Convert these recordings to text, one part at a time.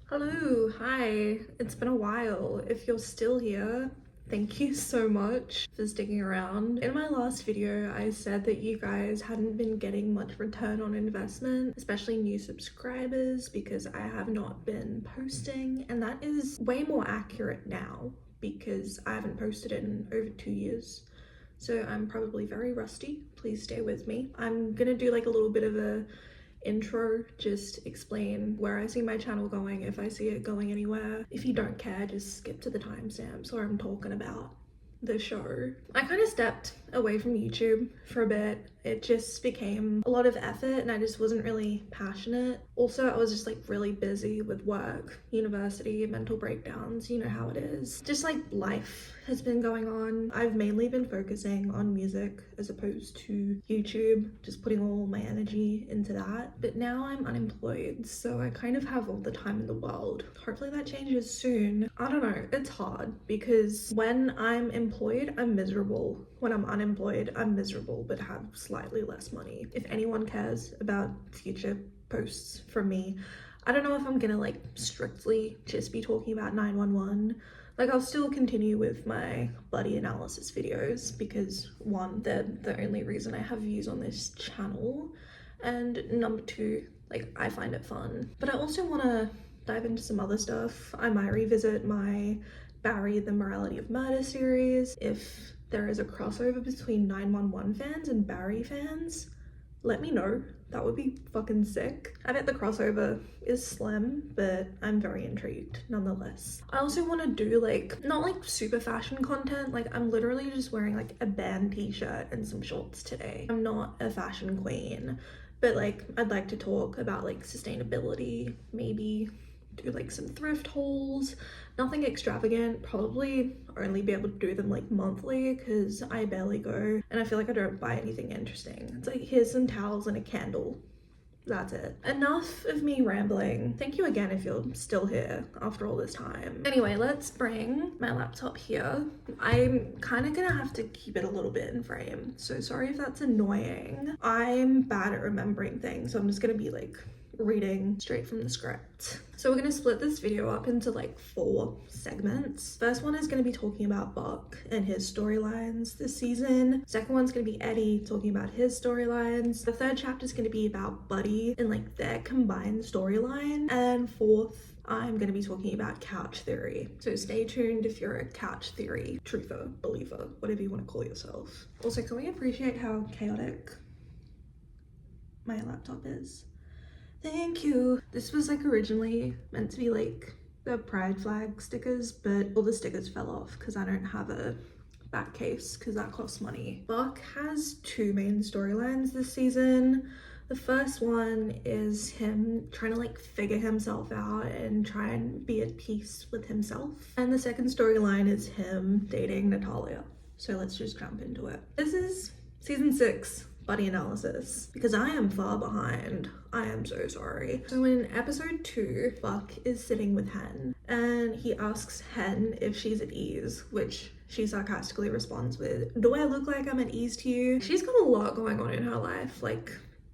Hello, hi. It's been a while. If you're still here, thank you so much for sticking around. In my last video, I said that you guys hadn't been getting much return on investment, especially new subscribers, because I have not been posting, and that is way more accurate now because I haven't posted in over 2 years. So I'm probably very rusty. Please stay with me. I'm gonna do like a little bit of a intro, just explain where I see my channel going, if I see it going anywhere. If you don't care, just skip to the timestamps where I'm talking about the show. I kind of stepped away from YouTube for a bit. It just became a lot of effort and I just wasn't really passionate. Also, I was just like really busy with work, university, mental breakdowns, you know how it is. Just like life has been going on. I've mainly been focusing on music as opposed to YouTube, just putting all my energy into that. But now I'm unemployed, so I kind of have all the time in the world. Hopefully that changes soon. I don't know, it's hard because when I'm employed, I'm miserable. When I'm unemployed, I'm miserable but have slightly less money. If anyone cares about future posts from me, I don't know if I'm gonna like strictly just be talking about 911. Like, I'll still continue with my buddie analysis videos because one, they're the only reason I have views on this channel, and number two, like, I find it fun. But I also want to dive into some other stuff. I might revisit my Barry the Morality of Murder series. If there is a crossover between 911 fans and Barry fans, let me know. That would be fucking sick. I bet the crossover is slim, but I'm very intrigued nonetheless. I also want to do like, not like super fashion content, like I'm literally just wearing like a band t-shirt and some shorts today. I'm not a fashion queen, but like I'd like to talk about like sustainability, maybe do like some thrift hauls, nothing extravagant, probably only be able to do them like monthly because I barely go and I feel like I don't buy anything interesting. It's like, here's some towels and a candle. That's it. Enough of me rambling. Thank you again if you're still here after all this time. Anyway, let's bring my laptop here. I'm kind of gonna have to keep it a little bit in frame, so sorry if that's annoying. I'm bad at remembering things, so I'm just gonna be like reading straight from the script. So we're gonna split this video up into like 4 segments. First one is gonna be talking about Buck and his storylines this season. Second one's gonna be Eddie talking about his storylines. The third chapter is gonna be about Buddy and like their combined storyline. And fourth, I'm gonna be talking about couch theory. So stay tuned if you're a couch theory truther, believer, whatever you want to call yourself. Also, can we appreciate how chaotic my laptop is? Thank you. This was like originally meant to be like the pride flag stickers, but all the stickers fell off because I don't have a back case because that costs money. Buck has 2 main storylines this season. The first one is him trying to like figure himself out and try and be at peace with himself. And the second storyline is him dating Natalia. So let's just jump into it. This is season 6. Buddie analysis, because I am far behind. I am so sorry. So in episode 2, Buck is sitting with Hen and he asks Hen if she's at ease, which she sarcastically responds with, "Do I look like I'm at ease to you?" She's got a lot going on in her life. Like,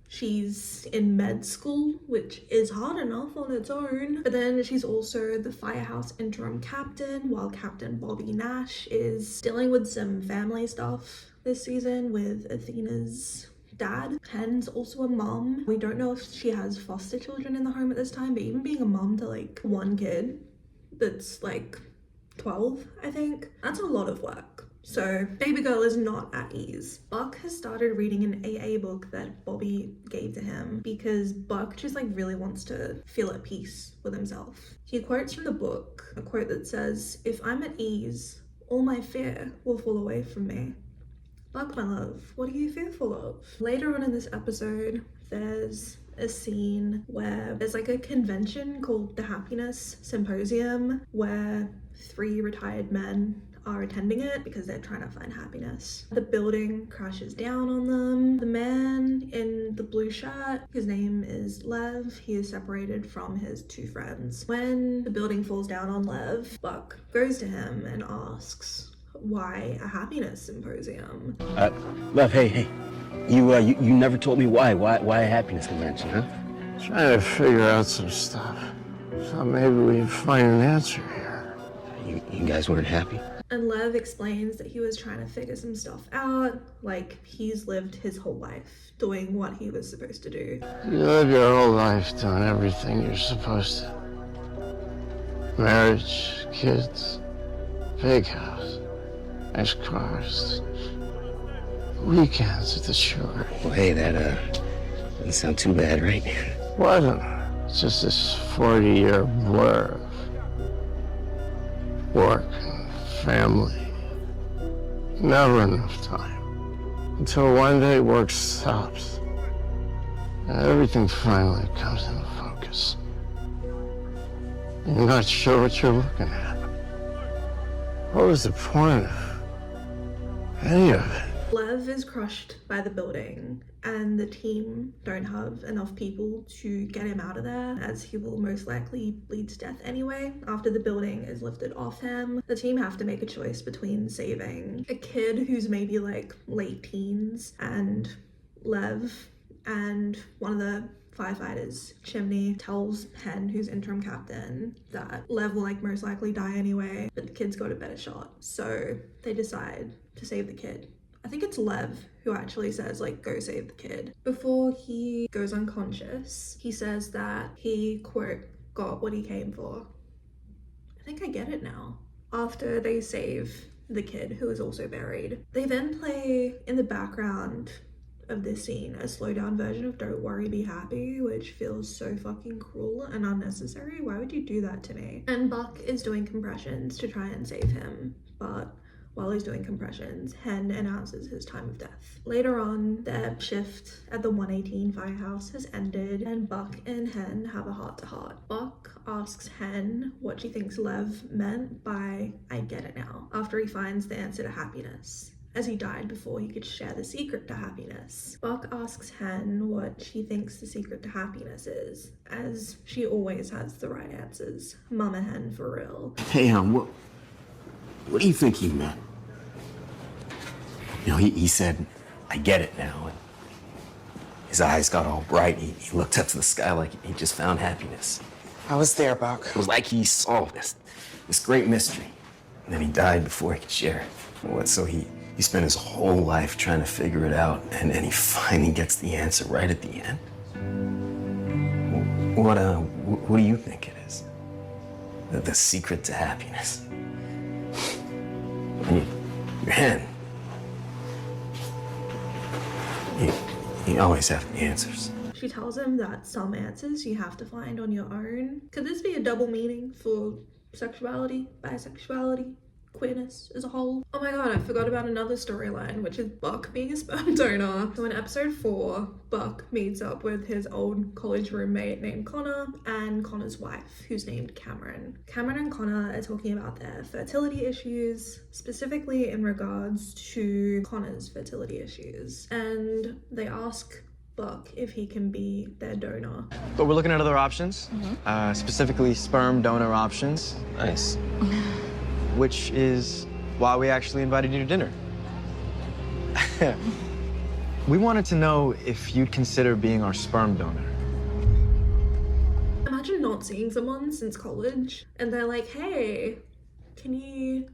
she's in med school, which is hard enough on its own, but then she's also the firehouse interim captain, while Captain Bobby Nash is dealing with some family stuff this season with Athena's dad. Hen's also a mom. We don't know if she has foster children in the home at this time, but even being a mom to like 1 kid that's like 12, I think, that's a lot of work. So baby girl is not at ease. Buck has started reading an AA book that Bobby gave to him because Buck just like really wants to feel at peace with himself. He quotes from the book a quote that says, "If I'm at ease, all my fear will fall away from me." Buck, my love, what are you fearful of? Later on in this episode, there's a scene where there's like a convention called the Happiness Symposium where 3 retired men are attending it because they're trying to find happiness. The building crashes down on them. The man in the blue shirt, his name is Lev. He is separated from his 2 friends. When the building falls down on Lev, Buck goes to him and asks, why a happiness symposium? Love, hey. You never told me why a happiness convention, huh? Trying to figure out some stuff. So maybe we'd find an answer here. You guys weren't happy? And Lev explains that he was trying to figure some stuff out, like he's lived his whole life doing what he was supposed to do. You live your whole life doing everything you're supposed to. Marriage, kids, big house, nice cars, weekends at the shore. Well, hey, that doesn't sound too bad, right? Wasn't. It's just this 40-year blur of work and family. Never enough time. Until one day work stops. And everything finally comes into focus. You're not sure what you're looking at. What was the point of any of it? Lev is crushed by the building, and the team don't have enough people to get him out of there, as he will most likely bleed to death anyway. After the building is lifted off him, the team have to make a choice between saving a kid who's maybe like late teens and Lev, and one of the firefighters, Chimney, tells Hen, who's interim captain, that Lev will like most likely die anyway, but the kid's got a better shot. So they decide to save the kid. I think it's Lev who actually says, like, go save the kid. Before he goes unconscious, he says that he, quote, got what he came for. I think I get it now. After they save the kid, who is also buried, they then play in the background of this scene a slowed down version of Don't Worry, Be Happy, which feels so fucking cruel and unnecessary. Why would you do that to me? And Buck is doing compressions to try and save him, but while he's doing compressions, Hen announces his time of death. Later on, their shift at the 118 firehouse has ended, and Buck and Hen have a heart-to-heart. Buck asks Hen what she thinks Lev meant by "I get it now," after he finds the answer to happiness, as he died before he could share the secret to happiness. Buck asks Hen what she thinks the secret to happiness is, as she always has the right answers. Mama Hen for real. Hey, what do you think he meant? You know, he said, "I get it now." And his eyes got all bright. He looked up to the sky like he just found happiness. I was there, Buck. It was like he solved this great mystery. And then he died before he could share it. So he spent his whole life trying to figure it out, and he finally gets the answer right at the end. What do you think it is? The secret to happiness? Your Hen. You always have the answers. She tells him that some answers you have to find on your own. Could this be a double meaning for sexuality, bisexuality, queerness as a whole? Oh my god, I forgot about another storyline, which is Buck being a sperm donor. So in episode 4, Buck meets up with his old college roommate named Connor and Connor's wife, who's named Cameron. Cameron and Connor are talking about their fertility issues, specifically in regards to Connor's fertility issues. And they ask Buck if he can be their donor. But we're looking at other options, specifically sperm donor options. Nice. Which is why we actually invited you to dinner. We wanted to know if you'd consider being our sperm donor. Imagine not seeing someone since college and they're like, hey, can you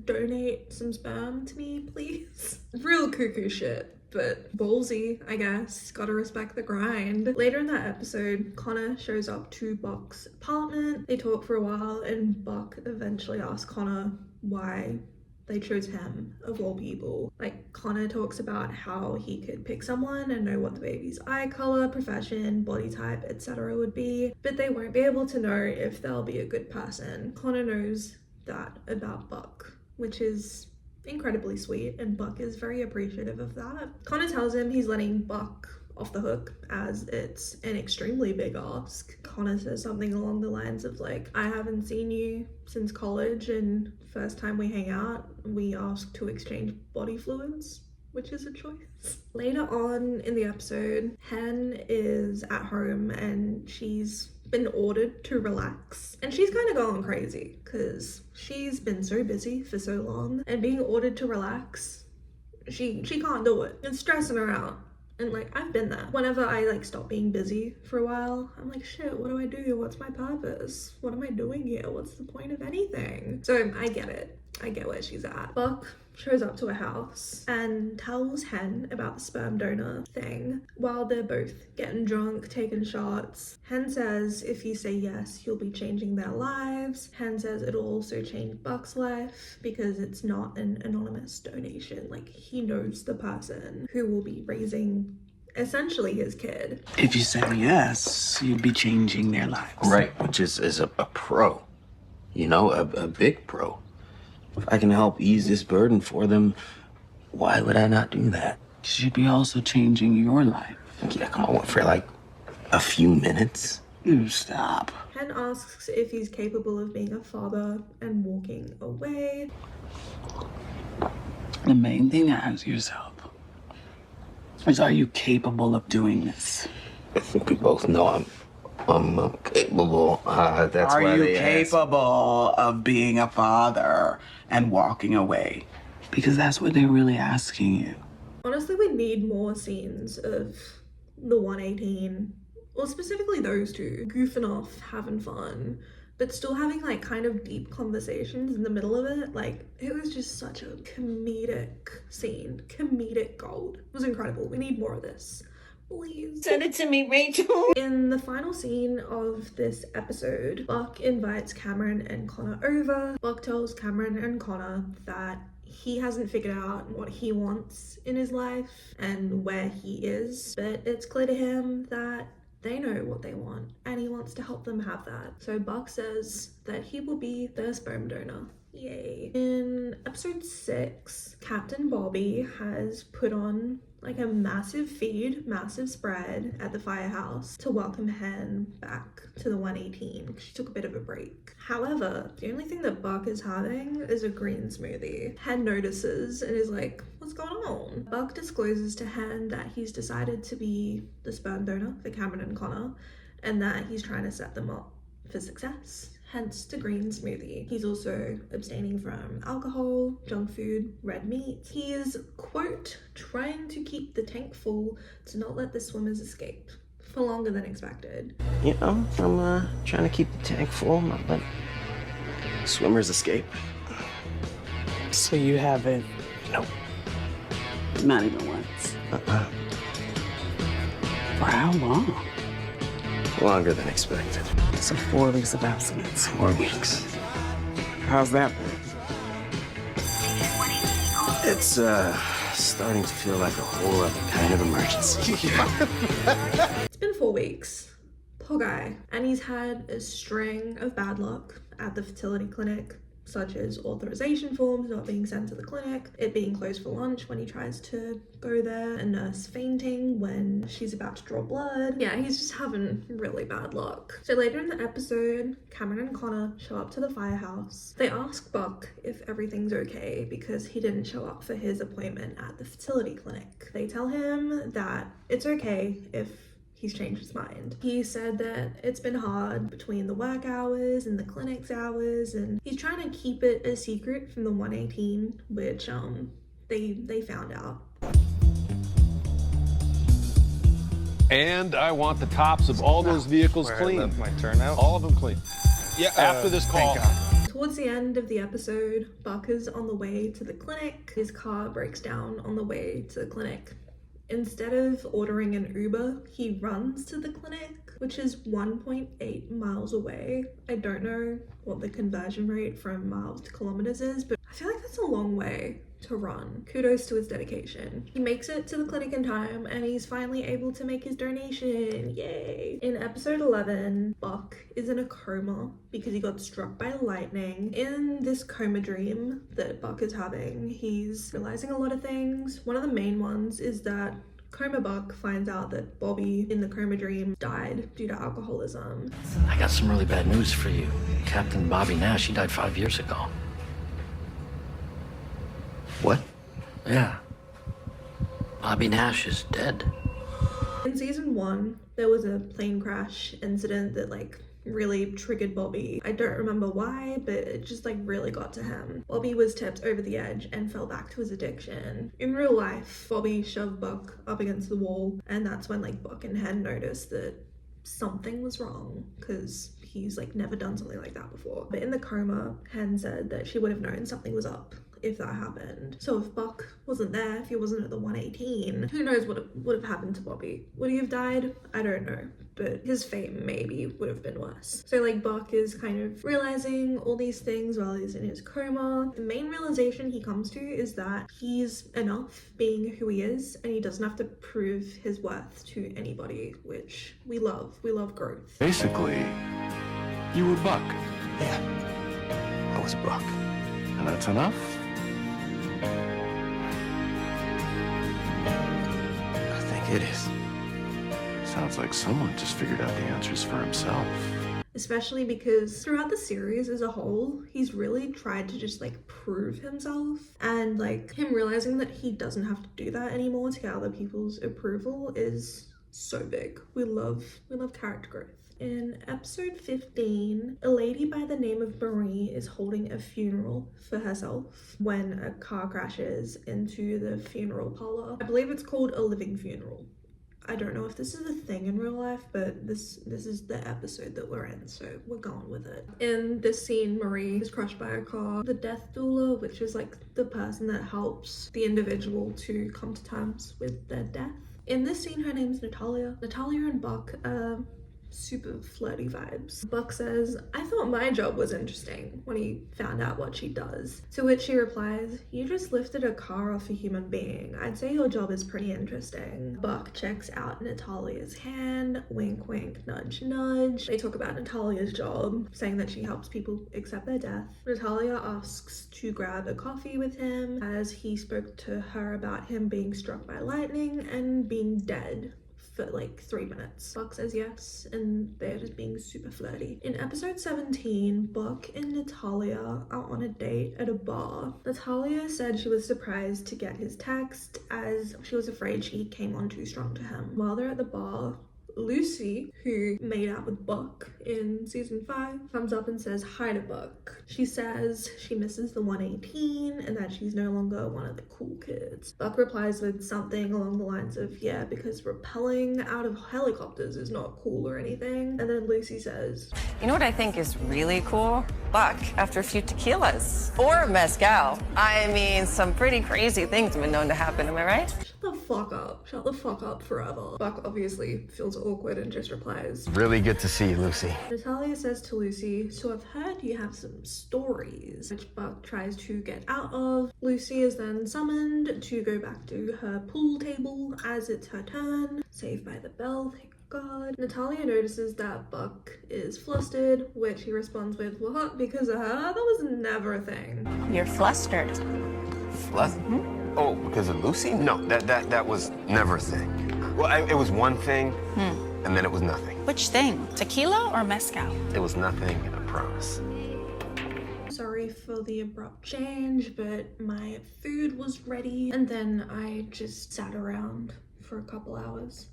donate some sperm to me, please? Real cuckoo shit, but ballsy, I guess. Gotta respect the grind. Later in that episode, Connor shows up to Buck's apartment. They talk for a while, and Buck eventually asks Connor why they chose him, of all people. Like, Connor talks about how he could pick someone and know what the baby's eye color, profession, body type, etc. would be, but they won't be able to know if they'll be a good person. Connor knows that about Buck, which is incredibly sweet, and Buck is very appreciative of that. Connor tells him he's letting Buck off the hook as it's an extremely big ask. Connor says something along the lines of like, I haven't seen you since college, and first time we hang out, we ask to exchange body fluids, which is a choice. Later on in the episode, Hen is at home and she's been ordered to relax, and she's kind of going crazy because she's been so busy for so long, and being ordered to relax, she can't do it. It's stressing her out. And like, I've been there. Whenever I like stop being busy for a while, I'm like, shit, what do I do? What's my purpose? What am I doing here? What's the point of anything? So I get it. I get where she's at. Buck shows up to a house and tells Hen about the sperm donor thing while they're both getting drunk, taking shots. Hen says if you say yes, you'll be changing their lives. Hen says it'll also change Buck's life because it's not an anonymous donation. Like, he knows the person who will be raising essentially his kid. If you say yes, you'd be changing their lives. Right, which is a pro. You know, a big pro. If I can help ease this burden for them, why would I not do that? Because you'd be also changing your life. Yeah, come on, what, for like a few minutes? You stop. Hen asks if he's capable of being a father and walking away. The main thing to ask yourself is, are you capable of doing this? I think we both know I'm capable. That's why Are you they ask. capable of being a father and walking away? Because that's what they're really asking you. Honestly, we need more scenes of the 118, or specifically those two, goofing off, having fun, but still having like kind of deep conversations in the middle of it. Like, it was just such a comedic scene, comedic gold. It was incredible. We need more of this. Please. Send it to me, Rachel. In the final scene of this episode, Buck invites Cameron and Connor over. Buck tells Cameron and Connor that he hasn't figured out what he wants in his life and where he is, but it's clear to him that they know what they want and he wants to help them have that. So Buck says that he will be their sperm donor. Yay. In episode 6, Captain Bobby has put on like a massive feed, massive spread at the firehouse to welcome Hen back to the 118. She took a bit of a break. However, the only thing that Buck is having is a green smoothie. Hen notices and is like, what's going on? Buck discloses to Hen that he's decided to be the sperm donor for Cameron and Connor and that he's trying to set them up for success. Hence the green smoothie. He's also abstaining from alcohol, junk food, red meat. He is, quote, trying to keep the tank full to not let the swimmers escape for longer than expected. You know, I'm trying to keep the tank full, not let swimmers escape. So you haven't? Nope. Not even once. For how long? Longer than expected. So 4 weeks of abstinence. 4 weeks. How's that been? It's starting to feel like a whole other kind of emergency. It's been 4 weeks. Poor guy. And he's had a string of bad luck at the fertility clinic, such as authorization forms not being sent to the clinic, it being closed for lunch when he tries to go there, a nurse fainting when she's about to draw blood. Yeah, he's just having really bad luck. So later in the episode, Cameron and Connor show up to the firehouse. They ask Buck if everything's okay because he didn't show up for his appointment at the fertility clinic. They tell him that it's okay if he's changed his mind. He said that it's been hard between the work hours and the clinic's hours, and he's trying to keep it a secret from the 118, which they found out. And I want the tops of all those vehicles clean. Left my turnout. All of them clean. Yeah, after this call. Towards the end of the episode, Buck is on the way to the clinic. His car breaks down on the way to the clinic. Instead of ordering an Uber, he runs to the clinic, which is 1.8 miles away. I don't know what the conversion rate from miles to kilometers is, but I feel like that's a long way to run. Kudos to his dedication. He makes it to the clinic in time and he's finally able to make his donation. Yay! In episode 11, Buck is in a coma because he got struck by lightning. In this coma dream that Buck is having, he's realizing a lot of things. One of the main ones is that Coma Buck finds out that Bobby in the coma dream died due to alcoholism. I got some really bad news for you. Captain Bobby Nash, he died 5 years ago. What? Yeah. Bobby Nash is dead. In season 1, there was a plane crash incident that really triggered Bobby. I don't remember why, but it just like really got to him. Bobby was tipped over the edge and fell back to his addiction. In real life, Bobby shoved Buck up against the wall, and that's when like Buck and Hen noticed that something was wrong, because he's like never done something like that before. But in the coma, Hen said that she would have known something was up if that happened. So if Buck wasn't there, if he wasn't at the 118, who knows what would have happened to Bobby? Would he have died? I don't know, but his fate maybe would have been worse. So like Buck is kind of realizing all these things while he's in his coma. The main realization he comes to is that he's enough being who he is, and he doesn't have to prove his worth to anybody, which we love. We love growth. Basically, you were Buck. Yeah, I was Buck. And that's enough? I think it is. Sounds like someone just figured out the answers for himself. Especially because throughout the series as a whole, he's really tried to just like prove himself, and like him realizing that he doesn't have to do that anymore to get other people's approval is so big. We love character growth. In episode 15, a lady by the name of Marie is holding a funeral for herself when a car crashes into the funeral parlor. I believe it's called a living funeral. I don't know if this is a thing in real life, but this is the episode that we're in, so we're going with it. In this scene, Marie is crushed by a car. The death doula, which is like the person that helps the individual to come to terms with their death. In this scene, her name's Natalia. Natalia and Buck super flirty vibes. Buck says, "I thought my job was interesting," when he found out what she does. To which she replies, "You just lifted a car off a human being. I'd say your job is pretty interesting." Buck checks out Natalia's hand, wink wink, nudge nudge. They talk about Natalia's job, saying that she helps people accept their death. Natalia asks to grab a coffee with him, as he spoke to her about him being struck by lightning and being dead for like 3 minutes. Buck says yes, and they're just being super flirty. In episode 17, Buck and Natalia are on a date at a bar. Natalia said she was surprised to get his text, as she was afraid she came on too strong to him. While they're at the bar, Lucy, who made out with Buck in season 5, comes up and says hi to Buck. She says she misses the 118 and that she's no longer one of the cool kids. Buck replies with something along the lines of, yeah, because rappelling out of helicopters is not cool or anything. And then Lucy says, "You know what I think is really cool? Buck, after a few tequilas. Or mezcal. I mean, some pretty crazy things have been known to happen, am I right?" Shut the fuck up. Shut the fuck up forever. Buck obviously feels awkward and just replies, Really good to see you, Lucy. Natalia says to Lucy, "So I've heard you have some stories," which Buck tries to get out of. Lucy is then summoned to go back to her pool table as it's her turn. Saved by the bell, thank God. Natalia notices that Buck is flustered, which he responds with, "What? Because of her? That was never a thing." You're flustered. Oh, because of Lucy? No, that was never a thing. Well, it was one thing, and then it was nothing. Which thing? Tequila or mezcal? It was nothing, I promise. Sorry for the abrupt change, but my food was ready, and then I just sat around for a couple hours.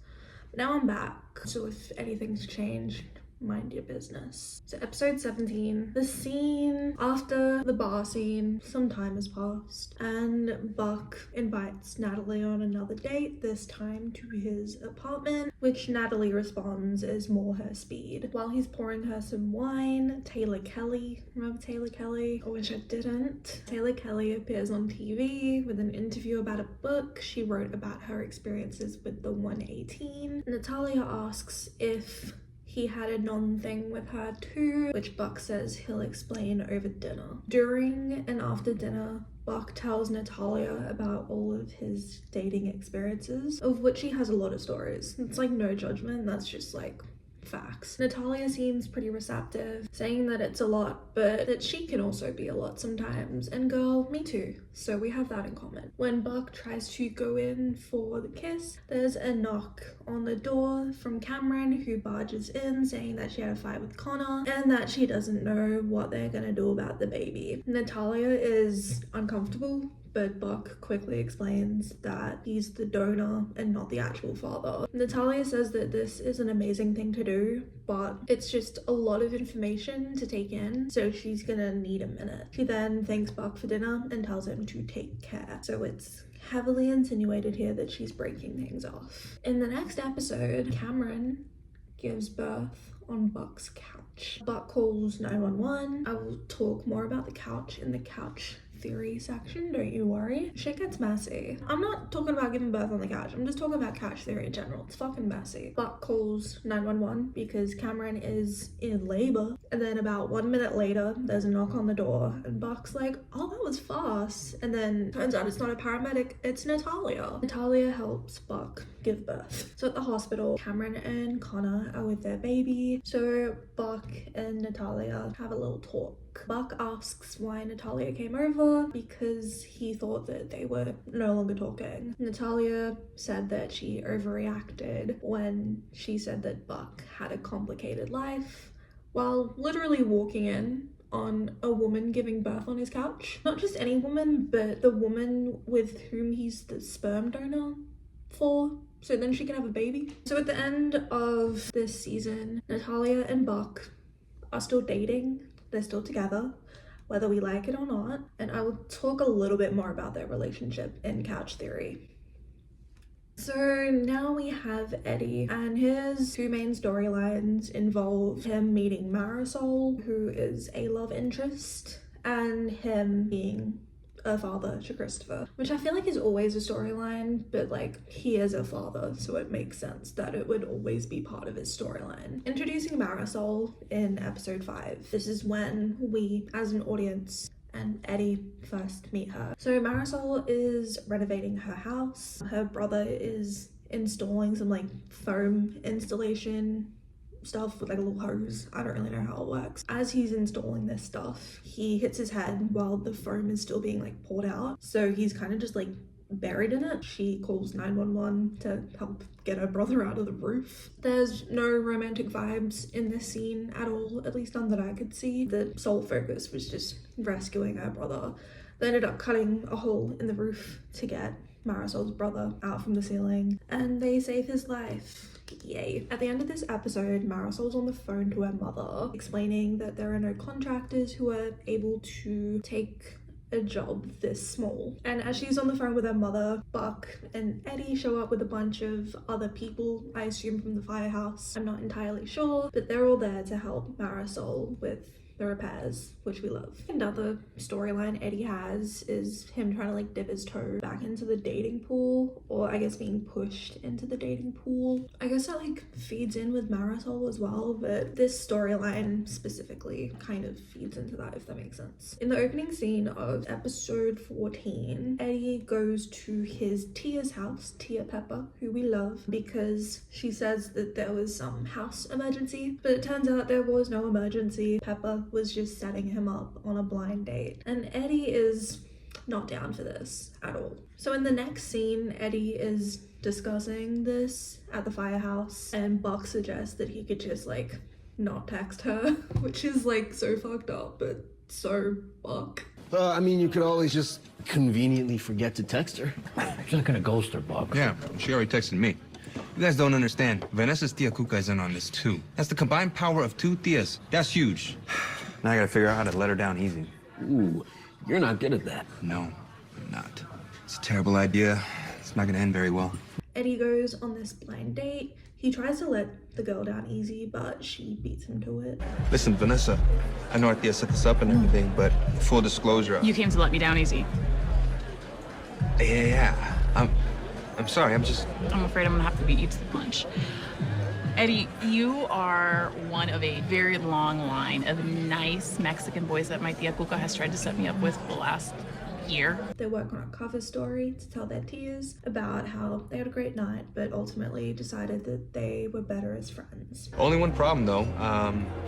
Now I'm back, so if anything's changed, mind your business. So episode 17, the scene after the bar scene, some time has passed, and Buck invites Natalie on another date, this time to his apartment, which Natalie responds is more her speed. While he's pouring her some wine, Taylor Kelly, remember Taylor Kelly? I wish I didn't. Taylor Kelly appears on TV with an interview about a book she wrote about her experiences with the 118. Natalia asks if he had a non-thing with her too, which Buck says he'll explain over dinner. During and after dinner, Buck tells Natalia about all of his dating experiences, of which he has a lot of stories. It's like no judgment, that's just like facts. Natalia seems pretty receptive, saying that it's a lot, but that she can also be a lot sometimes. And girl, me too. So we have that in common. When Buck tries to go in for the kiss, there's a knock on the door from Cameron, who barges in saying that she had a fight with Connor and that she doesn't know what they're gonna do about the baby. Natalia is uncomfortable but Buck quickly explains that he's the donor and not the actual father. Natalia says that this is an amazing thing to do, but it's just a lot of information to take in, so she's gonna need a minute. She then thanks Buck for dinner and tells him to take care. So it's heavily insinuated here that she's breaking things off. In the next episode, Cameron gives birth on Buck's couch. Buck calls 911. I will talk more about the couch in the couch theory section, don't you worry. Shit gets messy. I'm not talking about giving birth on the couch, I'm just talking about couch theory in general. It's fucking messy. Buck calls 911 because Cameron is in labor, and then about 1 minute later there's a knock on the door and Buck's like, oh, that was fast, and then turns out it's not a paramedic, it's Natalia. Natalia helps Buck give birth. So at the hospital, Cameron and Connor are with their baby, so Buck and Natalia have a little talk. Buck asks why Natalia came over because he thought that they were no longer talking. Natalia said that she overreacted when she said that Buck had a complicated life while literally walking in on a woman giving birth on his couch. Not just any woman, but the woman with whom he's the sperm donor for, so then she can have a baby. So at the end of this season, Natalia and Buck are still dating. They're still together, whether we like it or not, and I will talk a little bit more about their relationship in couch theory. So now we have Eddie, and his two main storylines involve him meeting Marisol, who is a love interest, and him being a father to Christopher, which I feel like is always a storyline, but like he is a father, so it makes sense that it would always be part of his storyline. Introducing Marisol in episode 5. This is when we as an audience and Eddie first meet her. So Marisol is renovating her house. Her brother is installing some like foam installation stuff with like a little hose. I don't really know how it works. As he's installing this stuff, he hits his head while the foam is still being like poured out, so he's kind of just like buried in it. She calls 911 to help get her brother out of the roof. There's no romantic vibes in this scene at all, at least none that I could see. The sole focus was just rescuing her brother. They ended up cutting a hole in the roof to get Marisol's brother out from the ceiling, and they save his life. Yay. At the end of this episode, Marisol's on the phone to her mother, explaining that there are no contractors who are able to take a job this small. And as she's on the phone with her mother, Buck and Eddie show up with a bunch of other people, I assume from the firehouse. I'm not entirely sure, but they're all there to help Marisol with the repairs, which we love. Another storyline Eddie has is him trying to like dip his toe back into the dating pool, or I guess being pushed into the dating pool. I guess that like feeds in with Marisol as well, but this storyline specifically kind of feeds into that, if that makes sense. In the opening scene of episode 14, Eddie goes to his Tia's house, Tia Pepper, who we love, because she says that there was some house emergency, but it turns out there was no emergency. Pepper was just setting him up on a blind date, and Eddie is not down for this at all. So in the next scene, Eddie is discussing this at the firehouse, and Buck suggests that he could just like not text her, which is like so fucked up, but so Buck. I mean, you could always just conveniently forget to text her. She's not gonna ghost her, Buck. Yeah, she already texted me. You guys don't understand. Vanessa's Tia Cuca is in on this too. That's the combined power of two Tias. That's huge. Now I gotta figure out how to let her down easy. Ooh, you're not good at that. No, I'm not. It's a terrible idea. It's not gonna end very well. Eddie goes on this blind date. He tries to let the girl down easy, but she beats him to it. Listen, Vanessa, I know our Tia set this up and everything, but full disclosure. You came to let me down easy. Yeah. I'm sorry, I'm afraid I'm gonna have to beat you to the punch. Eddie, you are one of a very long line of nice Mexican boys that my Tia Cuca has tried to set me up with for the last year. They work on a cover story to tell their tias about how they had a great night, but ultimately decided that they were better as friends. Only one problem though.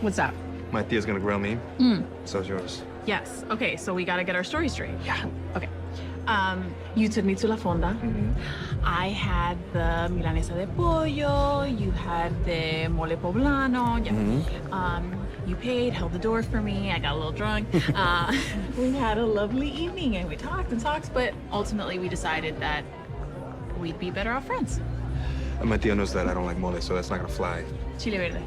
What's that? My Tia's gonna grill me. So's yours. Yes. Okay, so we gotta get our story straight. Yeah. Okay. You took me to La Fonda. I had the milanesa de pollo. You had the mole poblano. Yeah. You paid, held the door for me. I got a little drunk. We had a lovely evening and we talked and talked, but ultimately we decided that we'd be better off friends. And my tía knows that I don't like mole, so that's not gonna fly. Chile verde.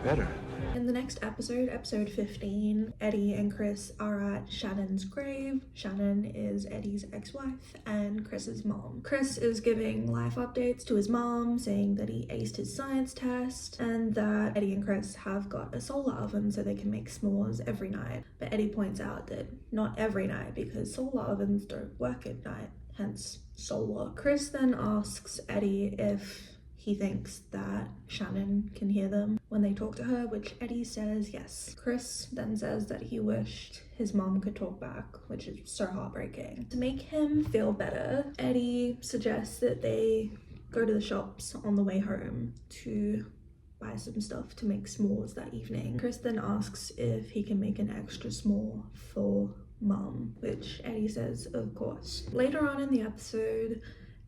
Better. In the next episode, episode 15, Eddie and Chris are at Shannon's grave. Shannon is Eddie's ex-wife and Chris's mom. Chris is giving life updates to his mom, saying that he aced his science test and that Eddie and Chris have got a solar oven so they can make s'mores every night. But Eddie points out that not every night because solar ovens don't work at night, hence solar. Chris then asks Eddie if he thinks that Shannon can hear them when they talk to her, which Eddie says yes. Chris then says that he wished his mom could talk back, which is so heartbreaking. To make him feel better, Eddie suggests that they go to the shops on the way home to buy some stuff to make s'mores that evening. Chris then asks if he can make an extra s'more for Mom, which Eddie says of course. Later on in the episode,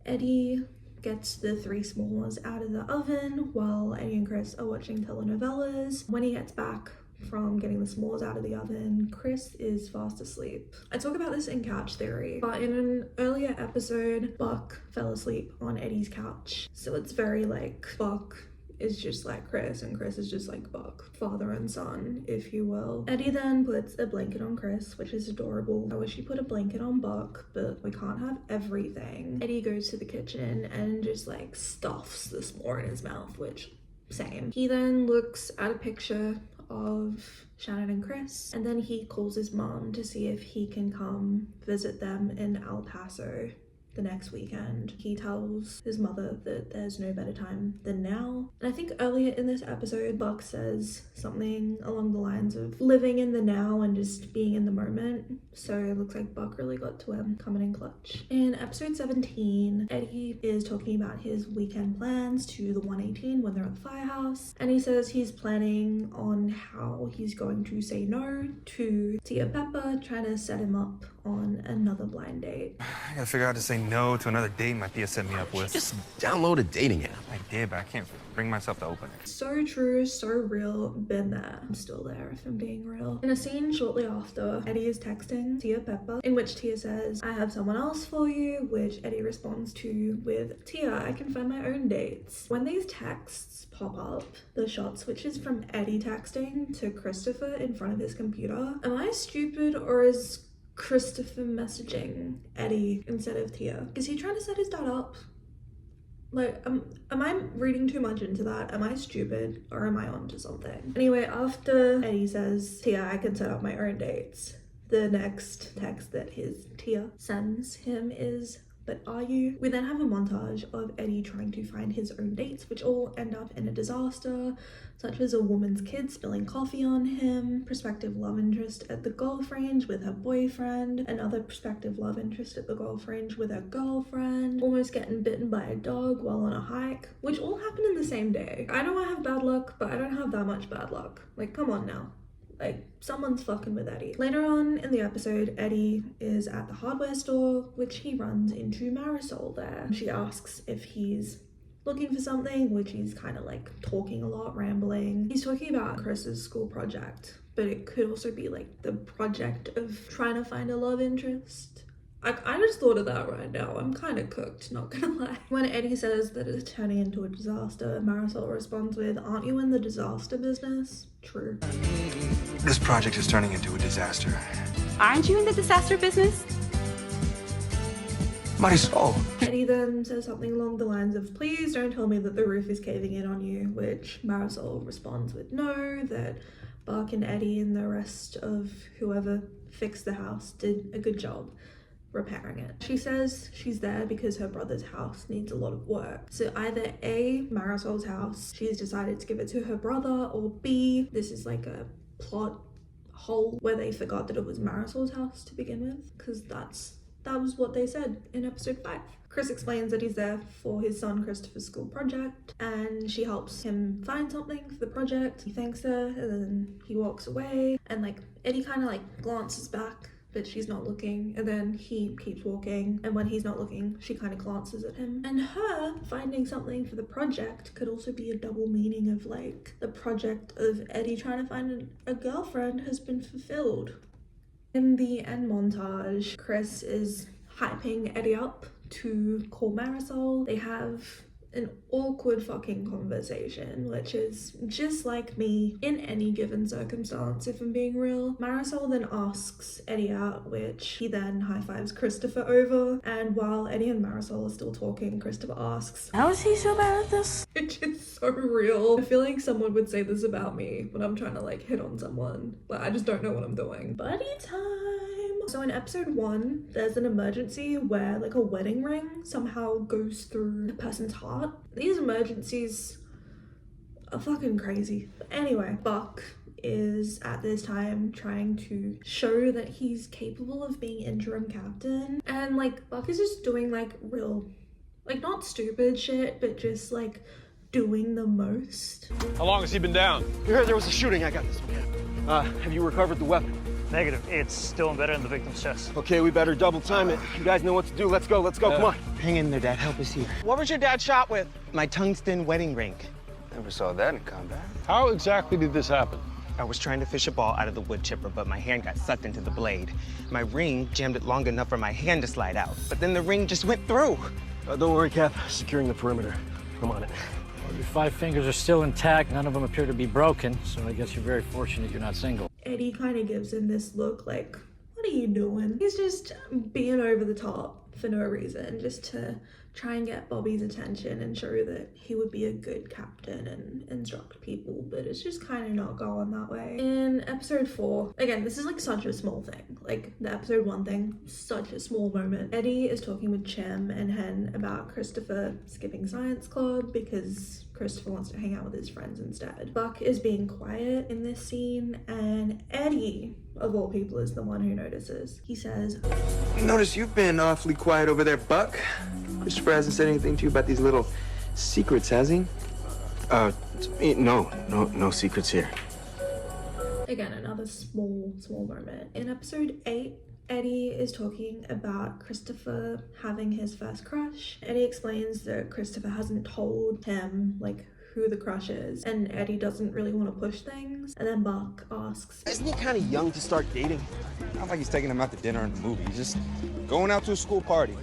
Eddie gets the 3 s'mores out of the oven while Eddie and Chris are watching telenovelas. When he gets back from getting the s'mores out of the oven, Chris is fast asleep. I talk about this in Couch Theory, but in an earlier episode, Buck fell asleep on Eddie's couch. So it's very like Buck is just like Chris and Chris is just like Buck, father and son, if you will. Eddie then puts a blanket on Chris, which is adorable. I wish he put a blanket on Buck, but we can't have everything. Eddie goes to the kitchen and just like stuffs the s'more in his mouth, which same. He then looks at a picture of Shannon and Chris, and then he calls his mom to see if he can come visit them in El Paso the next weekend. He tells his mother that there's no better time than now. And I think earlier in this episode, Buck says something along the lines of living in the now and just being in the moment. So it looks like Buck really got to him coming in clutch. In episode 17, Eddie is talking about his weekend plans to the 118 when they're at the firehouse. And he says he's planning on how he's going to say no to Tia Pepper, trying to set him up on another blind date. I gotta figure out how to say no to another date my tia set me up with. Just download a dating app. I did, but I can't bring myself to open it. So true, so real, been there. I'm still there if I'm being real. In a scene shortly after, Eddie is texting Tia Pepper, in which Tia says, I have someone else for you, which Eddie responds to with, Tia, I can find my own dates. When these texts pop up, the shot switches from Eddie texting to Christopher in front of his computer. Am I stupid or is Christopher messaging Eddie instead of Tia? Is he trying to set his dad up? Like, am I reading too much into that? Am I stupid or am I onto something? Anyway, after Eddie says, Tia, I can set up my own dates, the next text that his Tia sends him is, but are you? We then have a montage of Eddie trying to find his own dates, which all end up in a disaster, such as a woman's kid spilling coffee on him, prospective love interest at the golf range with her boyfriend, another prospective love interest at the golf range with her girlfriend, almost getting bitten by a dog while on a hike, which all happened in the same day. I know I have bad luck, but I don't have that much bad luck. Like, come on now. Like, someone's fucking with Eddie. Later on in the episode, Eddie is at the hardware store, which he runs into Marisol there. She asks if he's looking for something, which he's kind of like talking a lot, rambling. He's talking about Chris's school project, but it could also be like the project of trying to find a love interest. I just thought of that right now. I'm kind of cooked, not gonna lie. When Eddie says that it's turning into a disaster, Marisol responds with, aren't you in the disaster business? True. This project is turning into a disaster. Aren't you in the disaster business? Marisol. Eddie then says something along the lines of, please don't tell me that the roof is caving in on you, which Marisol responds with no, that Buck and Eddie and the rest of whoever fixed the house did a good job repairing it. She says she's there because her brother's house needs a lot of work. So either A, Marisol's house, she's decided to give it to her brother, or B, this is like a plot hole where they forgot that it was Marisol's house to begin with, because that was what they said in episode 5. Chris explains that he's there for his son Christopher's school project, and she helps him find something for the project. He thanks her and then he walks away, and like Eddie kind of like glances back but she's not looking, and then he keeps walking, and when he's not looking, she kind of glances at him. And her finding something for the project could also be a double meaning of like the project of Eddie trying to find a girlfriend has been fulfilled. In the end montage, Chris is hyping Eddie up to call Marisol. They have an awkward fucking conversation, which is just like me in any given circumstance, if I'm being real. Marisol then asks Eddie out, which he then high-fives Christopher over, and while Eddie and Marisol are still talking, Christopher asks, "How is he so bad at this?" Which is so real. I feel like someone would say this about me when I'm trying to like hit on someone, but I just don't know what I'm doing. Buddy time! So in episode 1, there's an emergency where like a wedding ring somehow goes through the person's heart. These emergencies are fucking crazy. But anyway, Buck is at this time trying to show that he's capable of being interim captain. And like Buck is just doing like real, like not stupid shit, but just like doing the most. How long has he been down? You heard there was a shooting. I got this one. Have you recovered the weapon? Negative. It's still embedded in the victim's chest. Okay, we better double time it. You guys know what to do. Let's go, come on. Hang in there, Dad. Help is here. What was your dad shot with? My tungsten wedding ring. Never saw that in combat. How exactly did this happen? I was trying to fish a ball out of the wood chipper, but my hand got sucked into the blade. My ring jammed it long enough for my hand to slide out, but then the ring just went through. Don't worry, Cap. Securing the perimeter. I'm on it. Well, your 5 fingers are still intact. None of them appear to be broken, so I guess you're very fortunate you're not single. Eddie kind of gives him this look like, what are you doing? He's just being over the top for no reason, just to try and get Bobby's attention and show that he would be a good captain and instruct people, but it's just kind of not going that way. In episode 4, again, this is like such a small thing, like the episode 1 thing, such a small moment. Eddie is talking with Chem and Hen about Christopher skipping science club because Christopher wants to hang out with his friends instead. Buck is being quiet in this scene, and Eddie, of all people, is the one who notices. He says, Notice you've been awfully quiet over there, Buck. Christopher hasn't said anything to you about these little secrets, has he? No secrets here. Again, another small moment. In episode 8, Eddie is talking about Christopher having his first crush. Eddie explains that Christopher hasn't told him, like, who the crush is, and Eddie doesn't really want to push things. And then Buck asks, Isn't he kind of young to start dating? Not like he's taking him out to dinner and a movie. He's just going out to a school party.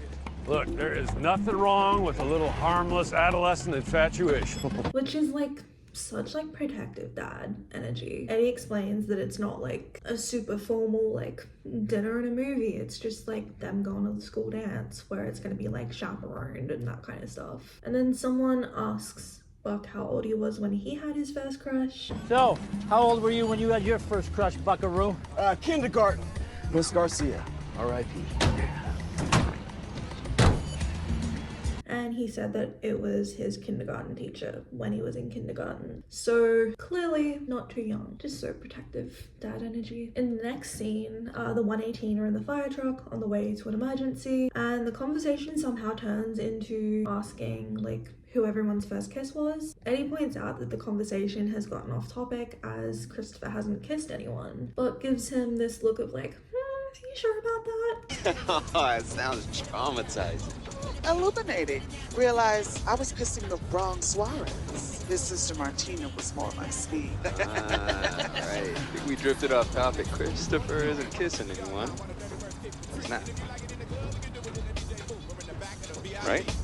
Look, there is nothing wrong with a little harmless adolescent infatuation. which is like such like protective dad energy. Eddie explains that it's not like a super formal like dinner and a movie. It's just like them going to the school dance where it's going to be like chaperoned and that kind of stuff. And then someone asks Buck how old he was when he had his first crush. So, how old were you when you had your first crush, Buckaroo? Kindergarten. Miss Garcia, R.I.P. And he said that it was his kindergarten teacher when he was in kindergarten. So clearly not too young, just so protective dad energy. In the next scene, the 118 are in the fire truck on the way to an emergency, and the conversation somehow turns into asking like who everyone's first kiss was. Eddie points out that the conversation has gotten off topic as Christopher hasn't kissed anyone, but gives him this look of like, are you sure about that? Oh, it sounds traumatizing. Illuminating. Realized I was kissing the wrong Suarez. His sister Martina was more my speed. Right. I think we drifted off topic. Christopher isn't kissing anyone. He's not. Right?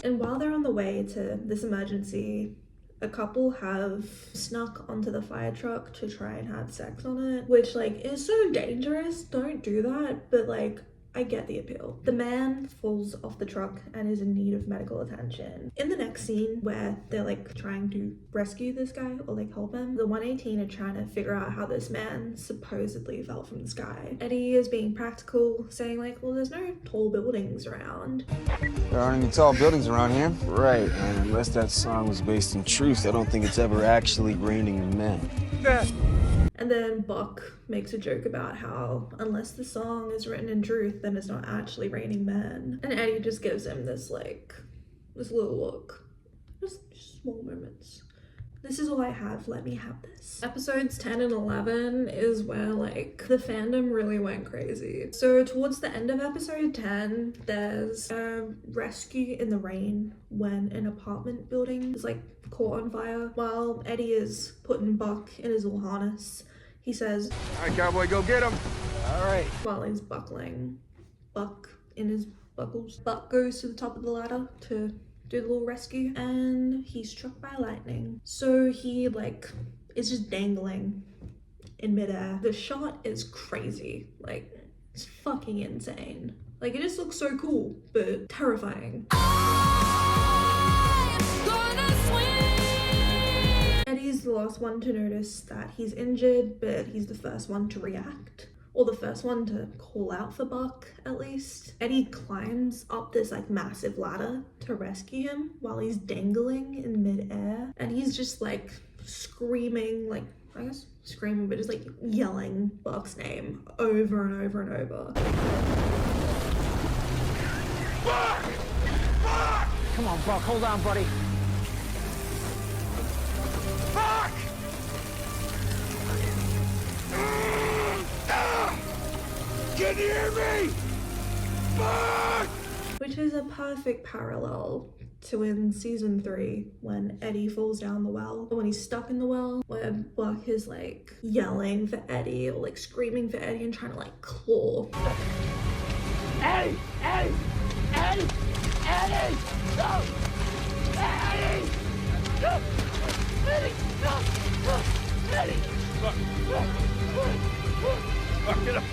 And while they're on the way to this emergency, a couple have snuck onto the fire truck to try and have sex on it, which like is so dangerous. Don't do that, but like I get the appeal. The man falls off the truck and is in need of medical attention. In the next scene where they're like trying to rescue this guy or like help him, the 118 are trying to figure out how this man supposedly fell from the sky. Eddie is being practical, saying like, well, there's no tall buildings around. There aren't any tall buildings around here. Right, and unless that song was based in truth, I don't think it's ever actually raining men. And then Buck makes a joke about how unless the song is written in truth, then it's not actually raining men. And Eddie just gives him this like, this little look. Just small moments. This is all I have, let me have this. Episodes 10 and 11 is where like the fandom really went crazy. So towards the end of episode 10, there's a rescue in the rain when an apartment building is like caught on fire. While Eddie is putting Buck in his little harness, he says, "All right, cowboy, go get him." All right. While he's buckling Buck in his buckles. Buck goes to the top of the ladder to do the little rescue and he's struck by lightning. So he like is just dangling in midair. The shot is crazy. Like, it's fucking insane. Like, it just looks so cool, but terrifying. Eddie's the last one to notice that he's injured, but he's the first one to react. Or the first one to call out for Buck, at least. Eddie climbs up this like massive ladder to rescue him while he's dangling in midair. And he's just like screaming, like, I guess screaming, but just like yelling Buck's name over and over and over. Buck! Buck! Come on, Buck, hold on, buddy. Buck! Can you hear me? Buck! Which is a perfect parallel to in season 3 when Eddie falls down the well. When he's stuck in the well, where Buck is like yelling for Eddie or like screaming for Eddie and trying to like claw. Eddie! Eddie! Eddie! Eddie! No! Eddie! No! Eddie! No! No! Eddie! Buck! Buck, get up!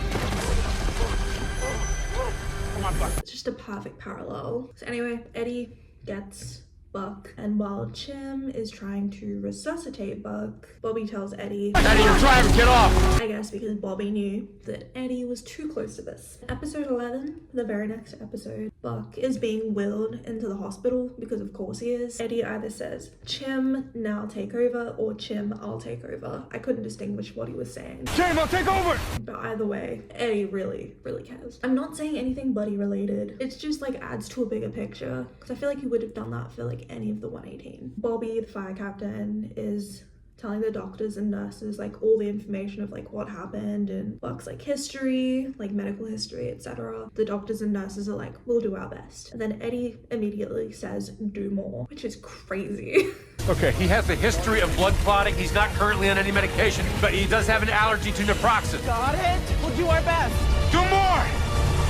Come on, Buck. It's just a perfect parallel. So anyway, Eddie gets Buck, and while Chim is trying to resuscitate Buck, Bobby tells Eddie, Eddie, you're driving, get off! I guess because Bobby knew that Eddie was too close to this. Episode 11, the very next episode, Buck is being wheeled into the hospital because of course he is. Eddie either says, Chim, now take over, or Chim, I'll take over. I couldn't distinguish what he was saying. Chim, I'll take over! But either way, Eddie really cares. I'm not saying anything buddy related. It's just like adds to a bigger picture, because I feel like he would have done that for like any of the 118. Bobby, the fire captain, is telling the doctors and nurses like all the information of like what happened and Buck's like history, like medical history, etc. The doctors and nurses are like, we'll do our best. And then Eddie immediately says, do more, which is crazy. Okay, he has a history of blood clotting. He's not currently on any medication, but he does have an allergy to naproxen. Got it? We'll do our best. Do more!